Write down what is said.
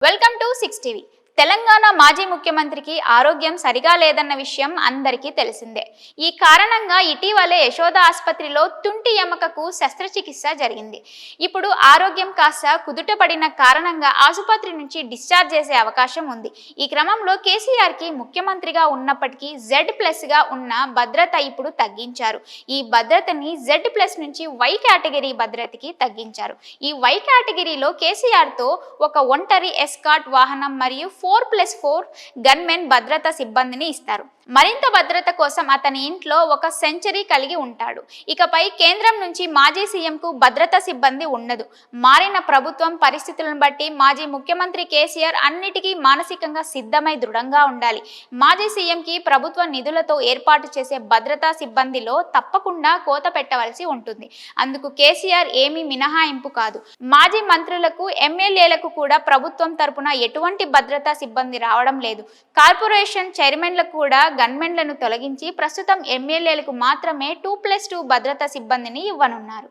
Welcome to 6 TV. Telangana మాజీ ముఖ్యమంత్రికి ఆరోగ్యం సరిగా లేదన్న విషయం అందరికీ తెలిసిందే. ఈ కారణంగా ఇటీవలే యశోద ఆసుపత్రిలో తుంటి ఎముకకు శస్త్రచికిత్స జరిగింది. ఇప్పుడు ఆరోగ్యం కాస్త కుదుటపడిన కారణంగా ఆసుపత్రి నుంచి డిశ్చార్జ్ చేసే అవకాశం ఉంది. ఈ క్రమంలో కేసీఆర్కి ముఖ్యమంత్రిగా ఉన్నప్పటికీ Z+గా ఉన్న భద్రత ఇప్పుడు తగ్గించారు. ఈ భద్రతని Z+ నుంచి Y కేటగిరీ భద్రతకి తగ్గించారు. ఈ Y కేటగిరీలో కేసీఆర్తో ఒక ఒంటరి ఎస్కార్ట్ వాహనం మరియు 4+4 గన్మెన్ భద్రతా సిబ్బందిని ఇస్తారు. మరింత భద్రత కోసం అతని ఇంట్లో ఒక సెంచరీ కలిగి ఉంటాడు. ఇకపై కేంద్రం నుంచి మాజీ సీఎంకు భద్రతా సిబ్బంది ఉండదు. మారిన ప్రభుత్వం పరిస్థితులను బట్టి మాజీ ముఖ్యమంత్రి కేసీఆర్ అన్నిటికీ మానసికంగా సిద్ధమై దృఢంగా ఉండాలి. మాజీ సీఎంకి ప్రభుత్వ నిధులతో ఏర్పాటు చేసే భద్రతా సిబ్బందిలో తప్పకుండా కోత పెట్టవలసి ఉంటుంది. అందుకు కేసీఆర్ ఏమీ మినహాయింపు కాదు. మాజీ మంత్రులకు, ఎమ్మెల్యేలకు కూడా ప్రభుత్వం తరపున ఎటువంటి భద్రతా సిబ్బంది రావడం లేదు. కార్పొరేషన్ చైర్మన్లకు కూడా గన్మెన్లను తొలగించి ప్రస్తుతం ఎమ్మెల్యేలకు మాత్రమే 2+2 భద్రతా సిబ్బందిని ఇవ్వనున్నారు.